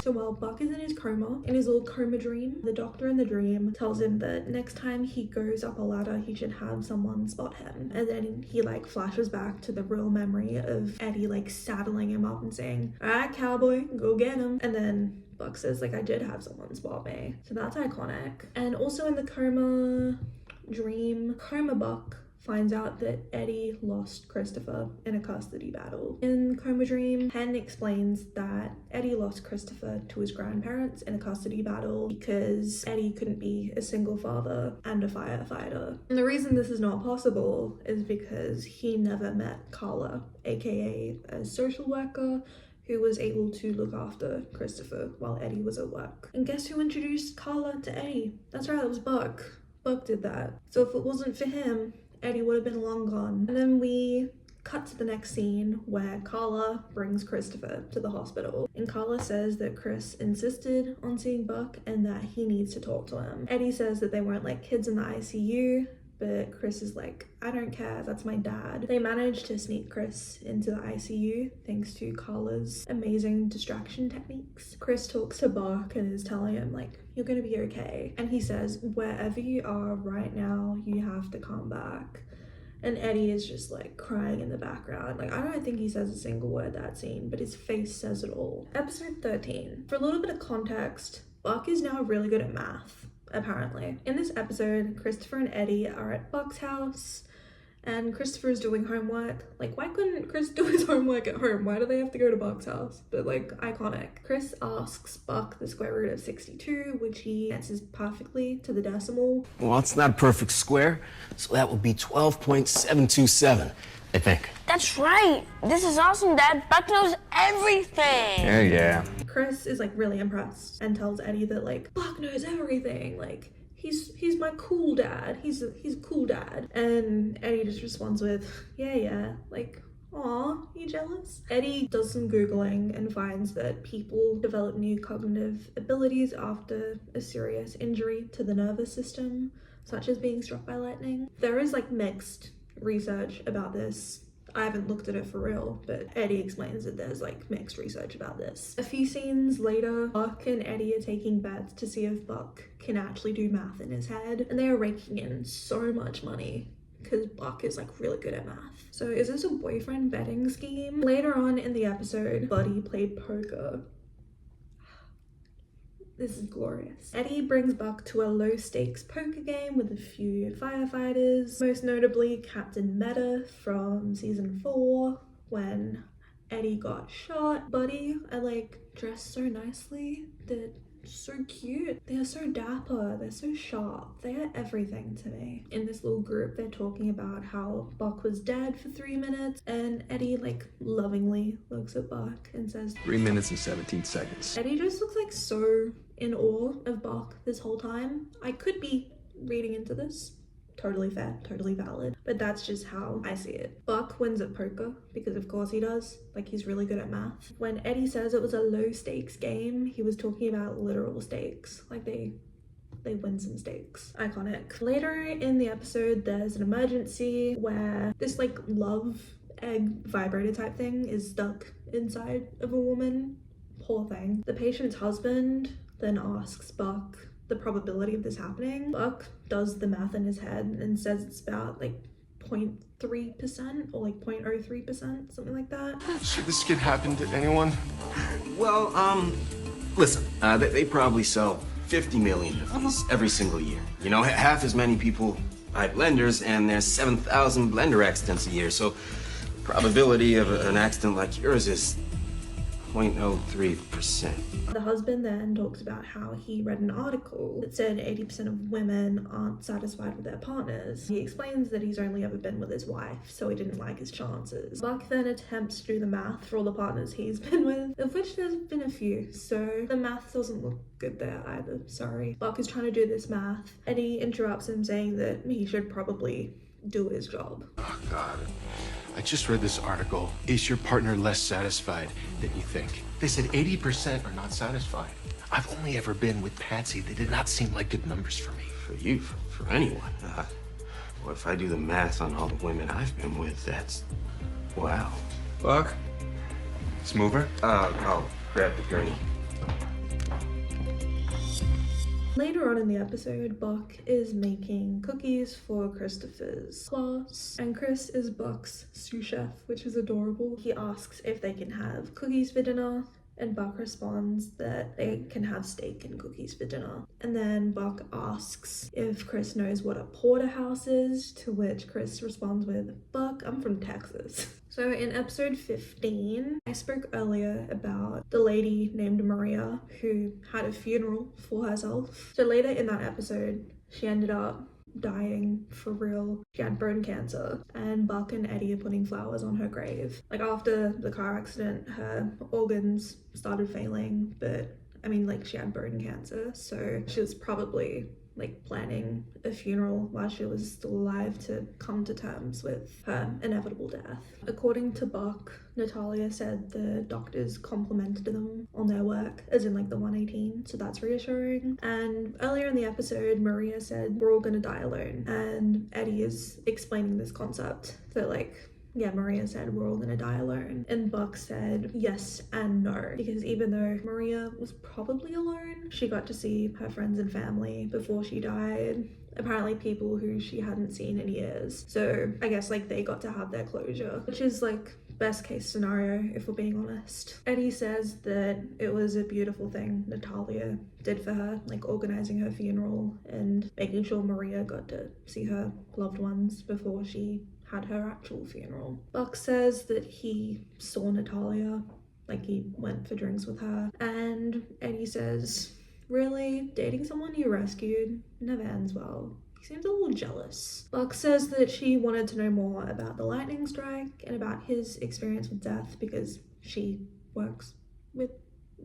So while Buck is in his coma, in his little coma dream, the doctor in the dream tells him that next time he goes up a ladder, he should have someone spot him. And then he like flashes back to the real memory of Eddie like saddling him up and saying, all right, cowboy, go get him. And then Buck says like, I did have someone spot me. So that's iconic. And also in the coma dream, Coma Buck finds out that Eddie lost Christopher in a custody battle. In Coma Dream, Penn explains that Eddie lost Christopher to his grandparents in a custody battle because Eddie couldn't be a single father and a firefighter. And the reason this is not possible is because he never met Carla, aka a social worker who was able to look after Christopher while Eddie was at work. And guess who introduced Carla to Eddie? That's right, it was Buck. Buck did that. So if it wasn't for him, Eddie would have been long gone. And then we cut to the next scene where Carla brings Christopher to the hospital. And Carla says that Chris insisted on seeing Buck and that he needs to talk to him. Eddie says that they weren't like kids in the ICU, but Chris is like, I don't care, that's my dad. They managed to sneak Chris into the ICU thanks to Carla's amazing distraction techniques. Chris talks to Buck and is telling him like, you're gonna be okay. And he says, wherever you are right now, you have to come back. And Eddie is just like crying in the background. Like, I don't think he says a single word that scene, but his face says it all. Episode 13. For a little bit of context, Buck is now really good at math, apparently. In this episode, Christopher and Eddie are at Buck's house and Christopher's doing homework. Like, why couldn't Chris do his homework at home? Why do they have to go to Buck's house? But like, iconic. Chris asks Buck the square root of 62, which he answers perfectly to the decimal. Well, it's not a perfect square, so that would be 12.727, I think. That's right. This is awesome, Dad. Buck knows everything. Yeah. Chris is like really impressed and tells Eddie that like, Buck knows everything. Like, he's my cool dad. He's a cool dad. And Eddie just responds with, yeah, like, aw, you jealous? Eddie does some Googling and finds that people develop new cognitive abilities after a serious injury to the nervous system, such as being struck by lightning. There is like mixed research about this. I haven't looked at it for real, but Eddie explains that there's like mixed research about this. A few scenes later, Buck and Eddie are taking bets to see if Buck can actually do math in his head, and they are raking in so much money because Buck is like really good at math. So is this a boyfriend betting scheme? Later on in the episode, Buddie played poker. This is glorious. Eddie brings Buck to a low-stakes poker game with a few firefighters, most notably Captain Meta from season 4, when Eddie got shot. Buddie are like dressed so nicely. They're so cute. They are so dapper. They're so sharp. They are everything to me. In this little group, they're talking about how Buck was dead for 3 minutes, and Eddie like lovingly looks at Buck and says 3 minutes and 17 seconds. Eddie just looks like so in awe of Buck this whole time. I could be reading into this. Totally fair, totally valid, but that's just how I see it. Buck wins at poker because of course he does, like he's really good at math. When Eddie says it was a low stakes game, he was talking about literal stakes, like they win some stakes. Iconic. Later in the episode, there's an emergency where this like love egg vibrator type thing is stuck inside of a woman. Poor thing. The patient's husband then asks Buck the probability of this happening. Buck does the math in his head and says it's about like 0.3% or like 0.03%, something like that. Should this kid happen to anyone? Well, listen, they probably sell 50 million of these every single year. You know, half as many people buy blenders, and there's 7,000 blender accidents a year, so the probability of an accident like yours is 0.03%. The husband then talks about how he read an article that said 80% of women aren't satisfied with their partners. He explains that he's only ever been with his wife, so he didn't like his chances. Buck then attempts to do the math for all the partners he's been with, of which there's been a few, so the math doesn't look good there either, sorry. Buck is trying to do this math. Eddie interrupts him saying that he should probably do his job. Oh, God. I just read this article. Is your partner less satisfied than you think? They said 80% are not satisfied. I've only ever been with Patsy. They did not seem like good numbers for me. For you, for anyone. Well, if I do the math on all the women I've been with, that's... wow. Buck? Smoother? I'll grab the gurney. Later on in the episode, Buck is making cookies for Christopher's class, and Chris is Buck's sous chef, which is adorable. He asks if they can have cookies for dinner, and Buck responds that they can have steak and cookies for dinner. And then Buck asks if Chris knows what a porterhouse is, to which Chris responds with, Buck, I'm from Texas. So in episode 15, I spoke earlier about the lady named Maria who had a funeral for herself. So later in that episode, she ended up dying for real. She had bone cancer, and Buck and Eddie are putting flowers on her grave. Like after the car accident, her organs started failing, but I mean, like she had bone cancer, so she was probably like planning a funeral while she was still alive to come to terms with her inevitable death. According to Buck, Natalia said the doctors complimented them on their work, as in like the 118, so that's reassuring. And earlier in the episode, Maria said, we're all gonna die alone, and Eddie is explaining this concept that like, yeah, Maria said we're all gonna die alone, and Buck said yes and no, because even though Maria was probably alone, she got to see her friends and family before she died, apparently people who she hadn't seen in years, so I guess like they got to have their closure, which is like best case scenario if we're being honest. Eddie says that it was a beautiful thing Natalia did for her, like organizing her funeral and making sure Maria got to see her loved ones before she had her actual funeral. Buck says that he saw Natalia, like he went for drinks with her, and Eddie says, really? Dating someone you rescued never ends well. He seems a little jealous. Buck says that she wanted to know more about the lightning strike and about his experience with death because she works with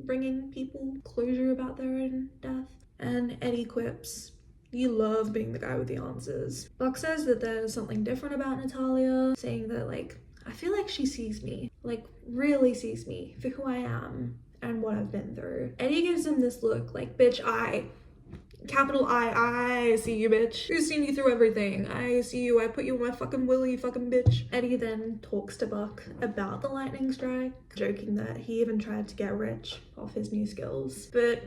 bringing people closure about their own death. And Eddie quips, You love being the guy with the answers. Buck says that there's something different about Natalia, saying that like, I feel like she sees me, like really sees me for who I am and what I've been through. Eddie gives him this look like, bitch, capital I see you, bitch. I've seen you through everything. I see you, I put you in my fucking will, you fucking bitch. Eddie then talks to Buck about the lightning strike, joking that he even tried to get rich off his new skills. But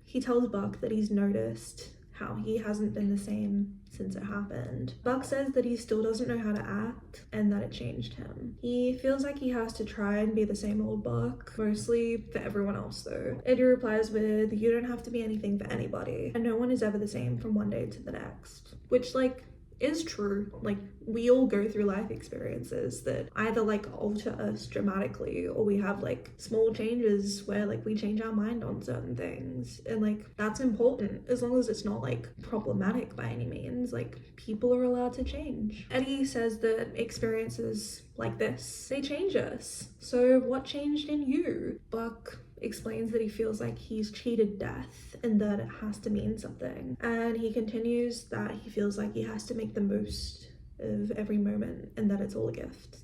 he tells Buck that he's noticed how he hasn't been the same since it happened. Buck says that he still doesn't know how to act and that it changed him. He feels like he has to try and be the same old Buck, mostly for everyone else though. Eddie replies with, you don't have to be anything for anybody, and no one is ever the same from one day to the next. Which like, is true. Like, we all go through life experiences that either like alter us dramatically, or we have like small changes where like we change our mind on certain things, and like that's important as long as it's not like problematic by any means. Like, people are allowed to change. Eddie says that experiences like this, they change us. So what changed in you? Buck explains that he feels like he's cheated death and that it has to mean something. And he continues that he feels like he has to make the most of every moment and that it's all a gift.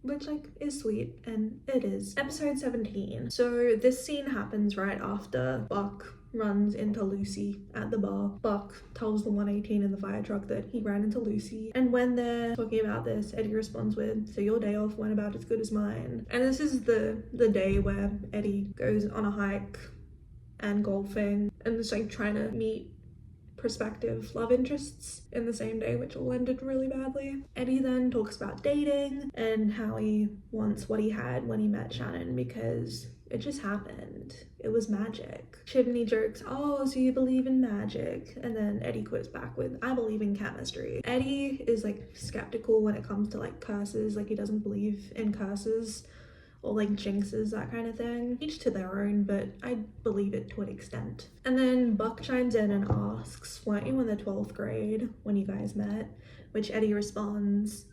Which like is sweet, and it is. Episode 17. So this scene happens right after Buck runs into Lucy at the bar. Buck tells the 118 in the fire truck that he ran into Lucy, and when they're talking about this, Eddie responds with, so your day off went about as good as mine. And this is the day where Eddie goes on a hike and golfing and just like trying to meet prospective love interests in the same day, which all ended really badly. Eddie then talks about dating and how he wants what he had when he met Shannon because it just happened. It was magic. Chimney jokes, oh, so you believe in magic? And then Eddie quotes back with, I believe in chemistry. Eddie is like skeptical when it comes to like curses, like he doesn't believe in curses or like jinxes, that kind of thing. Each to their own, but I believe it to an extent. And then Buck chimes in and asks, weren't you in the 12th grade when you guys met? Which Eddie responds,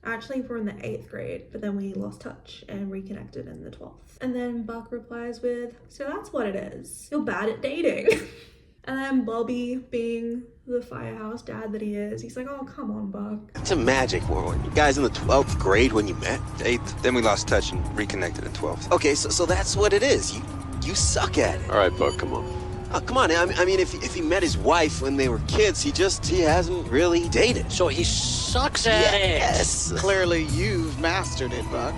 actually we're in the 8th grade, but then we lost touch and reconnected in the 12th. And then Buck replies with, so that's what it is. You're bad at dating. And then Bobby, being the firehouse dad that he is, he's like, oh, come on, Buck. It's a magic one. You guys in the 12th grade when you met? 8th, then we lost touch and reconnected in 12th. Okay, so that's what it is. You suck at it. All right, Buck, come on. Oh, come on. I mean, if he met his wife when they were kids, he hasn't really dated. So he sucks at it. Yes. Clearly you've mastered it, Buck.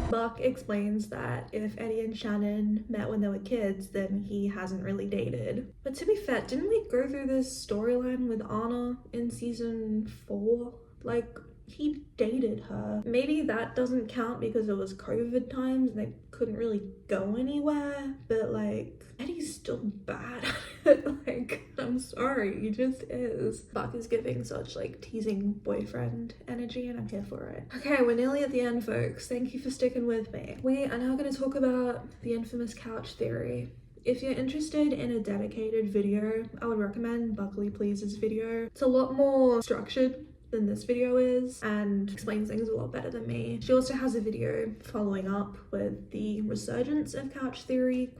Buck explains that if Eddie and Shannon met when they were kids, then he hasn't really dated. But to be fair, didn't we go through this storyline with Anna in season 4? Like, he dated her. Maybe that doesn't count because it was COVID times and they couldn't really go anywhere, but like, Eddie's still bad at it. Like, I'm sorry, he just is. Buck is giving such like teasing boyfriend energy and I'm here for it. Okay, we're nearly at the end, folks. Thank you for sticking with me. We are now going to talk about the infamous couch theory. If you're interested in a dedicated video, I would recommend Buckley Please's video. It's a lot more structured than this video is and explains things a lot better than me. She also has a video following up with the resurgence of couch theory ?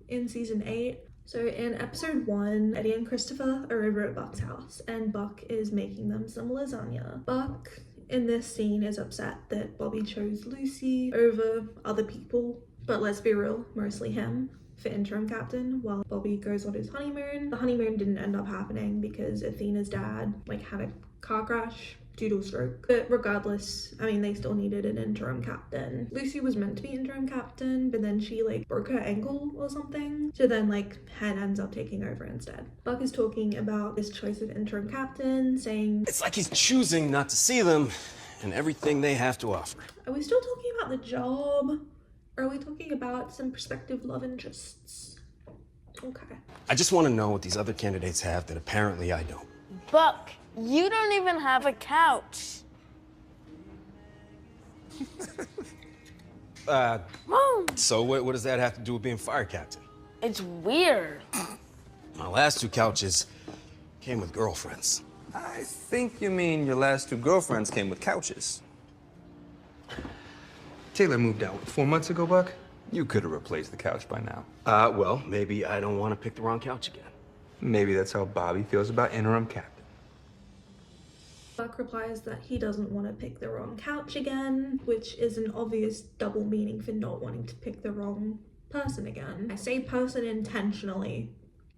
In season 8. So in episode 1, Eddie and Christopher are over at Buck's house and Buck is making them some lasagna. Buck in this scene is upset that Bobby chose Lucy over other people, but let's be real, mostly him for interim captain while Bobby goes on his honeymoon. The honeymoon didn't end up happening because Athena's dad like had a car crash due to a stroke. But regardless, I mean, they still needed an interim captain. Lucy was meant to be interim captain, but then she like broke her ankle or something. So then like Hen ends up taking over instead. Buck is talking about this choice of interim captain, saying, it's like he's choosing not to see them and everything they have to offer. are we still talking about the job? Or are we talking about some prospective love interests? Okay. I just want to know what these other candidates have that apparently I don't. Buck, you don't even have a couch. So what does that have to do with being fire captain? It's weird. My last 2 couches came with girlfriends. I think you mean your last 2 girlfriends came with couches. Taylor moved out 4 months ago, Buck. You could have replaced the couch by now. Well, maybe I don't want to pick the wrong couch again. Maybe that's how Bobby feels about interim captain. Buck replies that he doesn't want to pick the wrong couch again, which is an obvious double meaning for not wanting to pick the wrong person again. I say person intentionally.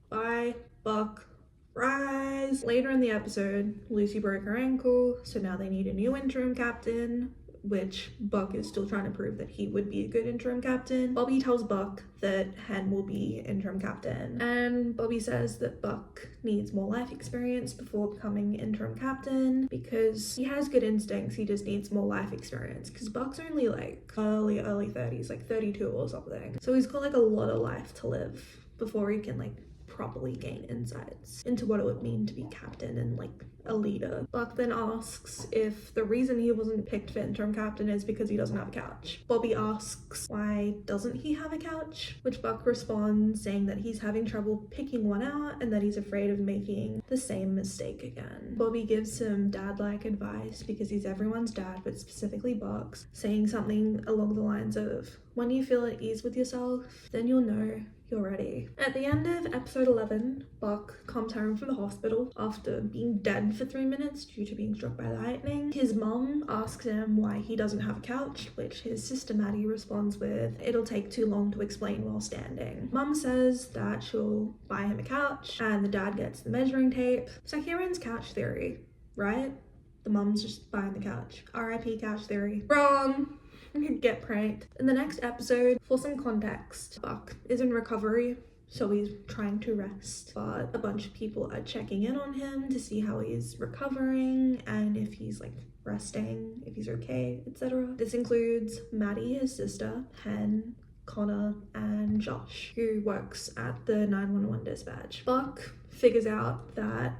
Bye, Buck. Rise. Later in the episode, Lucy broke her ankle, so now they need a new interim captain, which Buck is still trying to prove that he would be a good interim captain. Bobby tells Buck that Hen will be interim captain, and Bobby says that Buck needs more life experience before becoming interim captain because he has good instincts, he just needs more life experience because Buck's only like early 30s, like 32 or something. So he's got like a lot of life to live before he can like properly gain insights into what it would mean to be captain and like a leader. Buck then asks if the reason he wasn't picked for interim captain is because he doesn't have a couch. Bobby asks why doesn't he have a couch, which Buck responds saying that he's having trouble picking one out and that he's afraid of making the same mistake again. Bobby gives some dad-like advice because he's everyone's dad, but specifically Buck's, saying something along the lines of, when you feel at ease with yourself, then you'll know you're ready. At the end of episode 11, Buck comes home from the hospital after being dead for 3 minutes due to being struck by lightning. His mum asks him why he doesn't have a couch, which his sister Maddie responds with, it'll take too long to explain while standing. Mum says that she'll buy him a couch, and the dad gets the measuring tape. So here ends couch theory, right? The mum's just buying the couch. RIP couch theory. Wrong! Get pranked. In the next episode, for some context, Buck is in recovery, so he's trying to rest, but a bunch of people are checking in on him to see how he's recovering and if he's like resting, if he's okay, etc. This includes Maddie, his sister, Hen, Connor, and Josh, who works at the 911 dispatch. Buck figures out that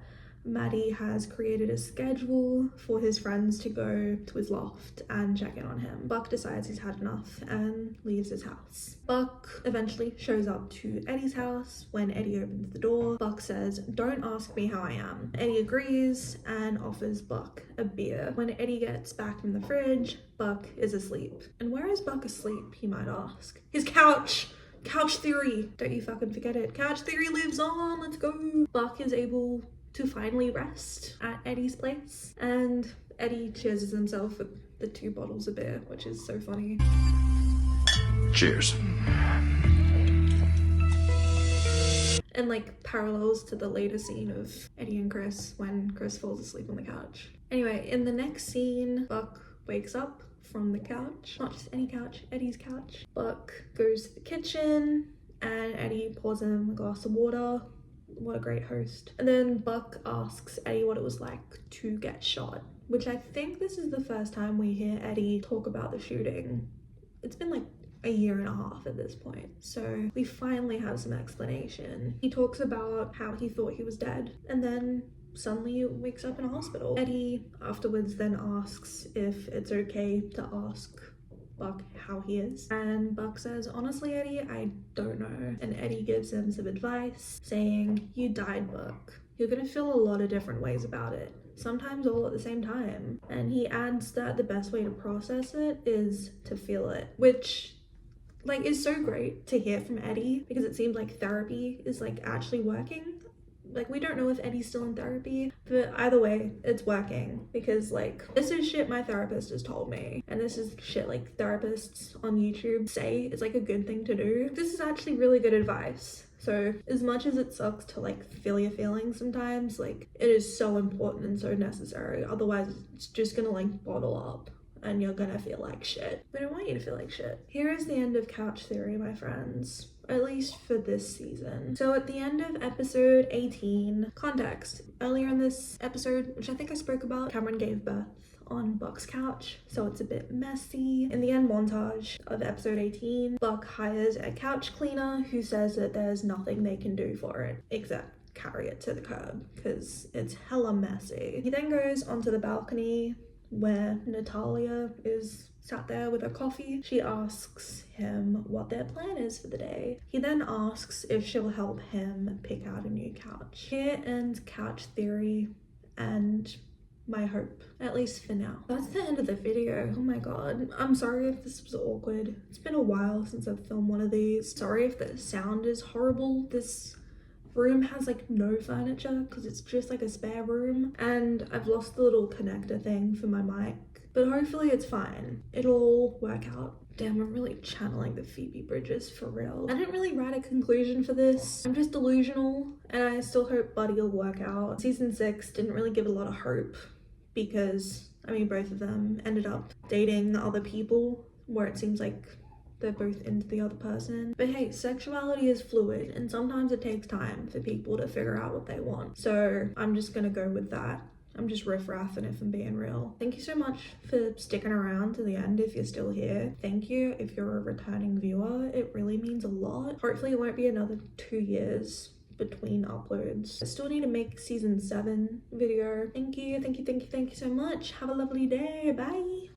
Maddie has created a schedule for his friends to go to his loft and check in on him. Buck decides he's had enough and leaves his house. Buck eventually shows up to Eddie's house. When Eddie opens the door, Buck says, "Don't ask me how I am." Eddie agrees and offers Buck a beer. When Eddie gets back from the fridge, Buck is asleep. And where is Buck asleep, you might ask? His couch! Couch theory! Don't you fucking forget it. Couch theory lives on, let's go! Buck is able to finally rest at Eddie's place, and Eddie cheers himself with the 2 bottles of beer, which is so funny. Cheers. And like parallels to the later scene of Eddie and Chris when Chris falls asleep on the couch. Anyway, in the next scene, Buck wakes up from the couch, not just any couch, Eddie's couch. Buck goes to the kitchen and Eddie pours him a glass of water. What a great host. And then Buck asks Eddie what it was like to get shot, which I think this is the first time we hear Eddie talk about the shooting. It's been like a year and a half at this point, so we finally have some explanation. He talks about how he thought he was dead and then suddenly wakes up in a hospital. Eddie afterwards then asks if it's okay to ask Buck how he is, and Buck says, honestly Eddie, I don't know. And Eddie gives him some advice saying, you died, Buck. You're gonna feel a lot of different ways about it, sometimes all at the same time. And he adds that the best way to process it is to feel it, which like is so great to hear from Eddie because it seems like therapy is like actually working. Like, we don't know if Eddie's still in therapy, but either way, it's working because, like, this is shit my therapist has told me, and this is shit, like, therapists on YouTube say is, like, a good thing to do. This is actually really good advice. So, as much as it sucks to, like, feel your feelings sometimes, like, it is so important and so necessary. Otherwise, it's just gonna, like, bottle up. And you're gonna feel like shit. We don't want you to feel like shit. Here is the end of Couch Theory, my friends. At least for this season. So at the end of episode 18, context. Earlier in this episode, which I think I spoke about, Cameron gave birth on Buck's couch, so it's a bit messy. In the end montage of episode 18, Buck hires a couch cleaner who says that there's nothing they can do for it, except carry it to the curb, because it's hella messy. He then goes onto the balcony where Natalia is sat there with her coffee. She asks him what their plan is for the day. He then asks if she'll help him pick out a new couch. Here ends Couch Theory and my hope, at least for now. That's the end of the video. Oh my god. I'm sorry if this was awkward. It's been a while since I've filmed one of these. Sorry if the sound is horrible. This room has like no furniture because it's just like a spare room, and I've lost the little connector thing for my mic, but hopefully it's fine. It'll all work out. Damn, I'm really channeling the Phoebe Bridgers for real. I didn't really write a conclusion for this. I'm just delusional, and I still hope Buddie will work out. Season 6 didn't really give a lot of hope because, I mean, both of them ended up dating other people where it seems like they're both into the other person. But hey, sexuality is fluid, and sometimes it takes time for people to figure out what they want. So I'm just gonna go with that. I'm just riff-raffing if I'm being real. Thank you so much for sticking around to the end if you're still here. Thank you if you're a returning viewer. It really means a lot. Hopefully it won't be another 2 years between uploads. I still need to make season 7 video. Thank you so much. Have a lovely day. Bye.